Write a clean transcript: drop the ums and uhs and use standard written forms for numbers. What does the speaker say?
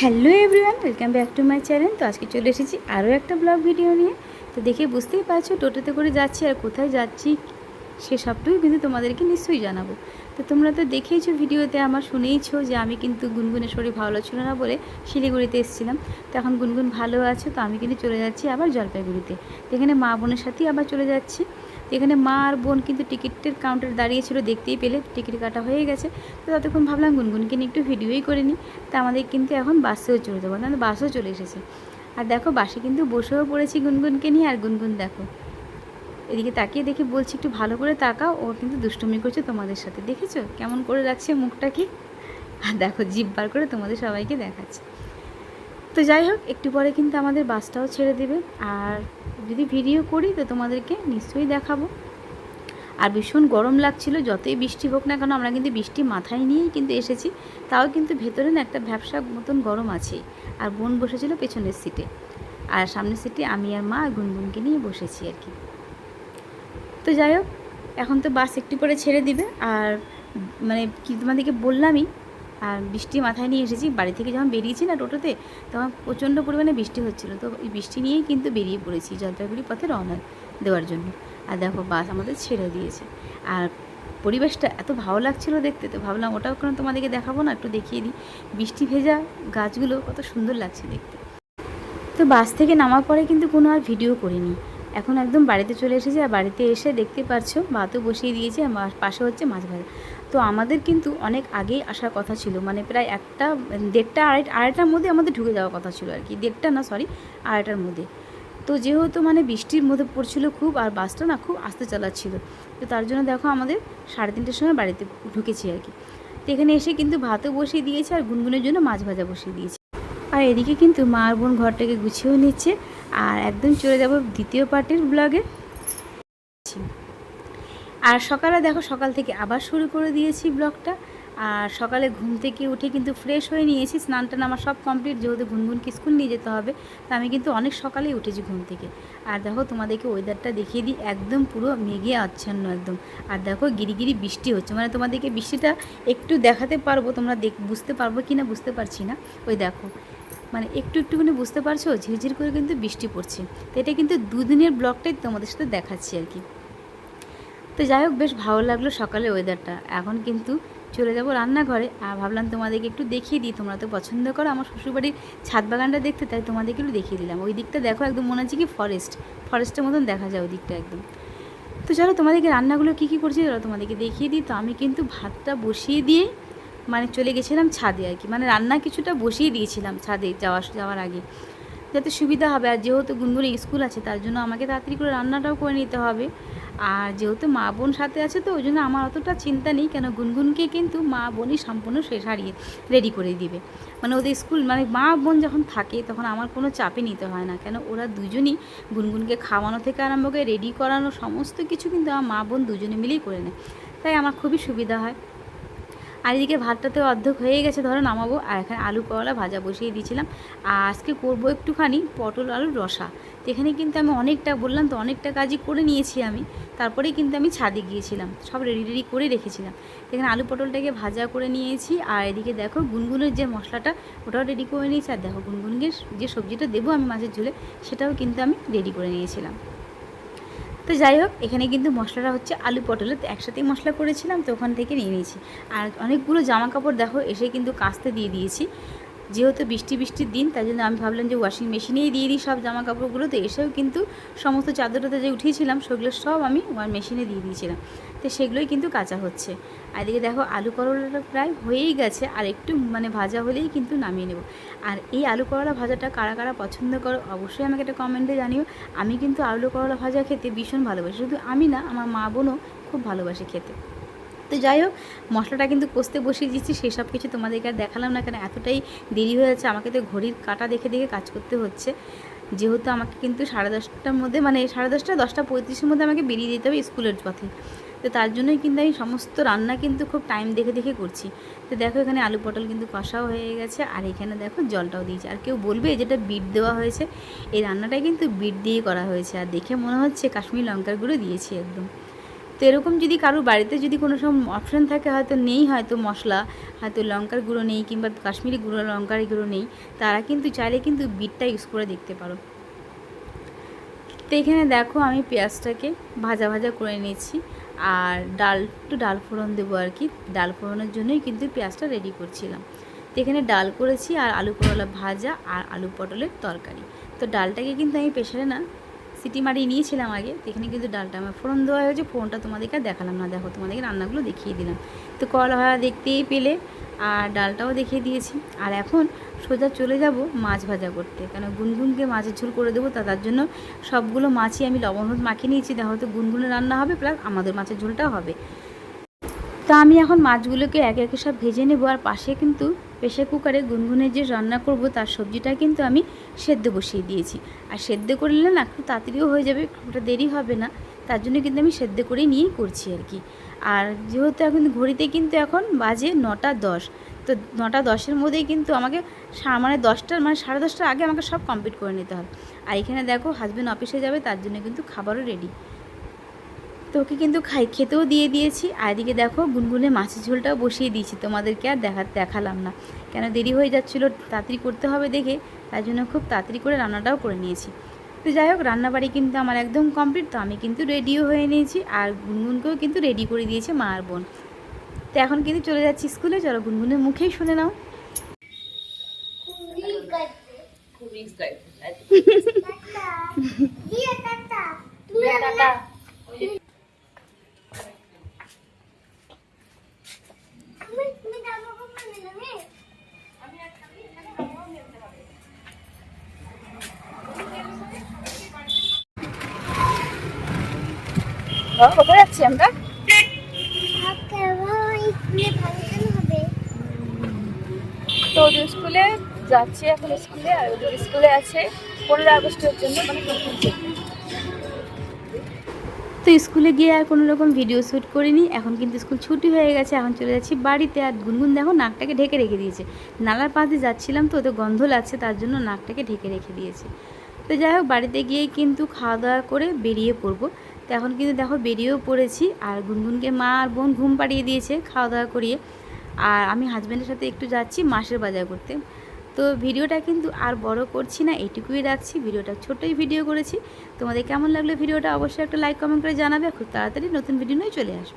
Hello everyone, welcome back to my channel. তো আজকে চলে এসেছি আরও একটা ব্লগ ভিডিও নিয়ে। তো দেখে বুঝতেই পারছো টোটোতে করে যাচ্ছি, আর কোথায় যাচ্ছি সে সবটুকু কিন্তু তোমাদেরকে নিশ্চয়ই জানাবো। তো তোমরা তো দেখেইছো ভিডিওতে, আমার শুনেইছো যে আমি কিন্তু গুনগুনের শরীর ভালো ছিল না বলে শিলিগুড়িতে এসেছিলাম। তো এখন গুনগুন ভালো আছে, তো আমি কিন্তু চলে যাচ্ছি আবার জলপাইগুড়িতে। তো এখানে মা বোনের সাথেই আবার চলে যাচ্ছি। তো এখানে মা আর বোন কিন্তু টিকিটের কাউন্টারে দাঁড়িয়েছিল, দেখতেই পেলে টিকিট কাটা হয়ে গেছে। তো ততক্ষণ ভাবলাম গুনগুনকে নিয়ে একটু ভিডিওই করে নিই। তা আমাদের কিন্তু এখন বাসেও চলে যাবো, তাহলে বাসও চলে এসেছে। আর দেখো বাসে কিন্তু বসেও পড়েছি গুনগুনকে নিয়ে। আর গুনগুন দেখো এদিকে তাকিয়ে দেখে বলছি একটু ভালো করে তাকাও, ও কিন্তু দুষ্টুমি করছে তোমাদের সাথে। দেখেছো কেমন করে রাখছে মুখটা কি, আর দেখো জিভ বার করে তোমাদের সবাইকে দেখাচ্ছে। তো যাই হোক, একটু পরে কিন্তু আমাদের বাসটাও ছেড়ে দেবে। আর যদি ভিডিও করি তো তোমাদেরকে নিশ্চয়ই দেখাবো। আর ভীষণ গরম লাগছিল, যতই বৃষ্টি হোক না কেন আমরা কিন্তু বৃষ্টি মাথায় নিয়েই কিন্তু এসেছি। তাও কিন্তু ভেতরে না একটা ভ্যাপসা মতন গরম আছেই। আর বোন বসেছিল পেছনের সিটে, আর সামনের সিটে আমি আর মা গুনগুনকে নিয়ে বসেছি আর কি। তো যাই হোক, এখন তো বাস একটু করে ছেড়ে দিবে। আর মানে কি তোমাদেরকে বললামই, আর বৃষ্টি মাথায় নিয়ে এসেছি। বাড়ি থেকে যখন বেরিয়েছি না টোটোতে, তখন প্রচণ্ড পরিমাণে বৃষ্টি হচ্ছিলো। তো এই বৃষ্টি নিয়েই কিন্তু বেরিয়ে পড়েছি জলপাইগুড়ি পথে রওনা দেওয়ার জন্য। আর দেখো বাস আমাদের ছেড়ে দিয়েছে। আর পরিবেশটা এত ভালো লাগছিলো দেখতে, তো ভাবলাম ওটাও কোনো তোমাদেরকে দেখাবো না, একটু দেখিয়ে দিই। বৃষ্টি ভেজা গাছগুলো কত সুন্দর লাগছে দেখতে। তো বাস থেকে নামার পরে কিন্তু কোনো আর ভিডিও করিনি। এখন একদম বাড়িতে চলে এসেছি। আর বাড়িতে এসে দেখতে পাচ্ছো ভাতও বসিয়ে দিয়েছি, আর পাশে হচ্ছে মাছ ভাজা। তো আমাদের কিন্তু অনেক আগেই আসার কথা ছিল, মানে প্রায় একটা, দেড়টা, আড়াইটার মধ্যে আমাদের ঢুকে যাওয়ার কথা ছিল আর কি। দেড়টা না, সরি, আড়াইটার মধ্যে। তো যেহেতু মানে বৃষ্টির মধ্যে পড়ছিল খুব, আর বাসটা না খুব আস্তে চালাচ্ছিল, তো তার জন্য দেখো আমাদের 3:30টার সময় বাড়িতে ঢুকেছি আর কি। তো এখানে এসে কিন্তু ভাতও বসিয়ে দিয়েছি, আর গুনগুনের জন্য মাছ ভাজা বসিয়ে দিয়েছি। আর এদিকে কিন্তু মা আর বোন ঘরটাকে গুছিয়েও নিচ্ছে। আর একদম চলে যাব দ্বিতীয় পার্টের ব্লগে। আর সকালে দেখো, সকাল থেকে আবার শুরু করে দিয়েছি ব্লগটা। আর সকালে ঘুম থেকে উঠে কিন্তু ফ্রেশ হয়ে নিয়েছি, স্নানটা আমার সব কমপ্লিট, যেহেতু গুনগুনকে স্কুল নিয়ে যেতে হবে। তা আমি কিন্তু অনেক সকালেই উঠেছি ঘুম থেকে। আর দেখো তোমাদেরকে ওয়েদারটা দেখিয়ে দিই, একদম পুরো মেঘে আচ্ছন্ন একদম। আর দেখো গিরিগিরি বৃষ্টি হচ্ছে, মানে তোমাদেরকে বৃষ্টিটা একটু দেখাতে পারবো, তোমরা বুঝতে পারবো কি না বুঝতে পারছি না। ওই দেখো, মানে একটুখানি বুঝতে পারছো, ঝিরঝির করে কিন্তু বৃষ্টি পড়ছে। তো এটা কিন্তু দুদিনের ব্লগটাই তোমাদের সাথে দেখাচ্ছি আর কি। তো যাই হোক, বেশ ভালো লাগলো সকালে ওয়েদারটা। এখন কিন্তু চলে যাব রান্নাঘরে। আর ভাবলাম তোমাদেরকে একটু দেখিয়ে দিই, তোমরা তো পছন্দ করো আমার শ্বশুরবাড়ির ছাদ বাগানটা দেখতে, তাই তোমাদেরকে একটু দেখিয়ে দিলাম। ওই দিকটা দেখো, একদম মনে হচ্ছে কি ফরেস্টের মতন দেখা যায় ওই দিকটা একদম। তো চলো তোমাদেরকে রান্নাগুলো কী করছি চলো তোমাদেরকে দেখিয়ে দিই। তো আমি কিন্তু ভাতটা বসিয়ে দিয়ে মানে চলে গেছিলাম ছাদে আর কি, মানে রান্না কিছুটা বসিয়ে দিয়েছিলাম ছাদে যাওয়ার আগে, যাতে সুবিধা হবে। আর যেহেতু গুনগুনের স্কুল আছে, তার জন্য আমাকে তাড়াতাড়ি করে রান্নাটাও করে নিতে হবে। আর যেহেতু মা বোন সাথে আছে, তো ওই জন্য আমার অতটা চিন্তা নেই, কেন গুনগুনকে কিন্তু মা বোনই সম্পূর্ণ সারিয়ে রেডি করে দিবে। মানে ওদের স্কুল, মানে মা বোন যখন থাকে তখন আমার কোনো চাপে নিতে হয় না, কেন ওরা দুজনই গুনগুনকে খাওয়ানো থেকে আরম্ভ করে রেডি করানো সমস্ত কিছু কিন্তু আমার মা বোন দুজনে মিলেই করে নেয়। তাই আমার খুবই সুবিধা হয়। আর এদিকে ভাতটাতে অর্ধেক হয়ে গেছে, ধরো নামাবো। আর এখানে আলু করলা ভাজা বসিয়ে দিয়েছিলাম। আর আজকে করবো একটুখানি পটল আলুর রসা। তো এখানে কিন্তু আমি অনেকটা, বললাম তো অনেকটা কাজই করে নিয়েছি আমি। তারপরেই কিন্তু আমি ছাদে গিয়েছিলাম, সব রেডি করে রেখেছিলাম। এখানে আলু পটলটাকে ভাজা করে নিয়েছি। আর এদিকে দেখো গুনগুনের যে মশলাটা, ওটাও রেডি করে নিয়েছি। আর দেখো গুনগুনকে যে সবজিটা দেবো আমি মাছের ঝোলে, সেটাও কিন্তু আমি রেডি করে নিয়েছিলাম। তো যাই হোক, এখানে কিন্তু মশলাটা হচ্ছে আলু পটলের একসাথেই মশলা করেছিলাম, তো ওখান থেকে নিয়ে নিয়েছি। আর অনেকগুলো জামা কাপড় দেখো এসে কিন্তু কাচতে দিয়ে দিয়েছি। যেহেতু বৃষ্টির দিন, তাই জন্য আমি ভাবলাম যে ওয়াশিং মেশিনেই দিয়ে দিই সব জামা কাপড়গুলো। তো এসেও কিন্তু সমস্ত চাদরটাতে যে উঠিয়েছিলাম সেগুলো সব আমি মেশিনে দিয়ে দিয়েছিলাম। তো সেগুলোই কিন্তু কাচা হচ্ছে। আর এদিকে দেখো আলু করলাটা প্রায় হয়েই গেছে, আর একটু মানে ভাজা হলেই কিন্তু নামিয়ে নেব। আর এই আলু করলা ভাজাটা কারা কারা পছন্দ করো অবশ্যই আমাকে একটা কমেন্টে জানিও। আমি কিন্তু আলু করলা ভাজা খেতে ভীষণ ভালোবাসি, শুধু আমি না, আমার মা বোনও খুব ভালোবাসে খেতে। তো যাই হোক, মশলাটা কিন্তু কষতে বসিয়ে দিচ্ছি। সেই সব কিছু তোমাদেরকে আর দেখালাম না, কেন এতটাই দেরি হয়ে যাচ্ছে। আমাকে তো ঘড়ির কাঁটা দেখে দেখে কাজ করতে হচ্ছে, যেহেতু আমাকে কিন্তু 10:30টার মধ্যে, মানে 10:30, 10:35-এর মধ্যে আমাকে বেরিয়ে যেতে হবে স্কুলের পথে। তো তার জন্যই কিন্তু আমি সমস্ত রান্না কিন্তু খুব টাইম দেখে দেখে করছি। তো দেখো এখানে আলু পটল কিন্তু কষাও হয়ে গেছে। আর এখানে দেখো জলটাও দিয়েছে। আর কেউ বলবে যেটা বিট দেওয়া হয়েছে, এই রান্নাটাই কিন্তু বিট দিয়েই করা হয়েছে। আর দেখে মনে হচ্ছে কাশ্মীরি লঙ্কার গুঁড়ো দিয়েছি একদম। তো এরকম যদি কারোর বাড়িতে যদি কোনো সব অপশান থাকে, হয়তো নেই, হয়তো মশলা, হয়তো লঙ্কার গুঁড়ো নেই কিংবা কাশ্মীরি গুঁড়ো লঙ্কার গুঁড়ো নেই, তারা কিন্তু চাইলে কিন্তু বিটটা ইউজ করে দেখতে পারো। তো এখানে দেখো আমি পেঁয়াজটাকে ভাজা ভাজা করে নিয়েছি, আর ডাল ফোড়ন দেবো আর কি। ডাল ফোড়নের জন্যই কিন্তু পেঁয়াজটা রেডি করছিলাম। তো এখানে ডাল করেছি, আর আলু করলা ভাজা, আর আলু পটলের তরকারি। তো ডালটাকে কিন্তু আমি প্রেশারে না সিটি মারিয়ে নিয়েছিলাম আগে। তো এখানে কিন্তু ডালটা আমার ফোড়ন দেওয়া হয়েছে, ফোড়নটা তোমাদেরকে দেখালাম না, দেখো তোমাদেরকে রান্নাগুলো দেখিয়ে দিলাম। তো করলা ভাজা দেখতেই পেলে, আর ডালটাও দেখিয়ে দিয়েছি। আর এখন সোজা চলে যাব মাছ ভাজা করতে, কেন গুনগুনকে মাছের ঝোল করে দেবো। তার জন্য সবগুলো মাছই আমি লবণ হলুদ মাখিয়ে নিয়েছি, দেখো তো গুনগুনে রান্না হবে, প্লাস আমাদের মাছের ঝোলটাও হবে। তো আমি এখন মাছগুলোকে একে একে সব ভেজে নেবো। আর পাশে কিন্তু প্রেশার কুকারে গুনগুনের যে রান্না করব তার সবজিটা কিন্তু আমি সেদ্ধ বসিয়ে দিয়েছি। আর সেদ্ধ করলে না একটু তাড়াতাড়িও হয়ে যাবে, ওটা দেরি হবে না, তার জন্য কিন্তু আমি সেদ্ধ করে নিয়েই করছি আর কি। আর যেহেতু এখন ঘড়িতে কিন্তু এখন বাজে 9টা 10, তো 9টা 10-এর মধ্যেই কিন্তু আমাকে মানে 10টার মানে 10:30টার আগে আমাকে সব কমপ্লিট করে নিতে হবে। আর এখানে দেখো হাজব্যান্ড অফিসে যাবে, তার জন্য কিন্তু খাবারও রেডি। তো ওকে কিন্তু খেতেও দিয়ে দিয়েছি। আর এদিকে দেখো গুনগুনে মাছের ঝোলটাও বসিয়ে দিয়েছি, তোমাদেরকে আর দেখালাম না, কেন দেরি হয়ে যাচ্ছিলো, তাড়াতাড়ি করতে হবে দেখে, তাই জন্য খুব তাড়াতাড়ি করে রান্নাটাও করে নিয়েছি। তো যাই হোক, রান্নাবাড়ি কিন্তু আমার একদম কমপ্লিট। তো আমি কিন্তু রেডিও হয়ে নিয়েছি, আর গুনগুনকেও কিন্তু রেডি করে দিয়েছে মা আর বোন। তো এখন কিন্তু চলে যাচ্ছি স্কুলে, চলো গুনগুনের মুখেই শুনে নাও। কোথায় যাচ্ছি আমরা? তো ওদের স্কুলে যাচ্ছি এখন স্কুলে, আর ওদের স্কুলে আছে 15 আগস্টের জন্য মানে তো স্কুলে গিয়ে আর কোনো রকম ভিডিও শ্যুট করিনি। এখন কিন্তু স্কুল ছুটি হয়ে গেছে, এখন চলে যাচ্ছি বাড়িতে। আর গুনগুন দেখো নাকটাকে ঢেকে রেখে দিয়েছে, নালার পাশ দিয়ে যাচ্ছিলাম তো ওদের গন্ধ লাগছে, তার জন্য নাকটাকে ঢেকে রেখে দিয়েছে। তো যাই হোক, বাড়িতে গিয়েই কিন্তু খাওয়া দাওয়া করে বেরিয়ে পড়বো। তো এখন কিন্তু দেখো বেরিয়েও পড়েছি, আর গুনগুনকে মা আর বোন ঘুম পাড়িয়ে দিয়েছে খাওয়া দাওয়া করিয়ে। আর আমি হাজব্যান্ডের সাথে একটু যাচ্ছি মাসের বাজার করতে। তো ভিডিওটা কিন্তু আর বড় করছি না, এইটুকুই রাখছি। ভিডিওটা ছোটোই ভিডিও করেছি। তোমাদের কেমন লাগলো ভিডিওটা অবশ্যই একটা লাইক কমেন্ট করে জানাবে। খুব তাড়াতাড়ি নতুন ভিডিও নিয়ে চলে আসবে।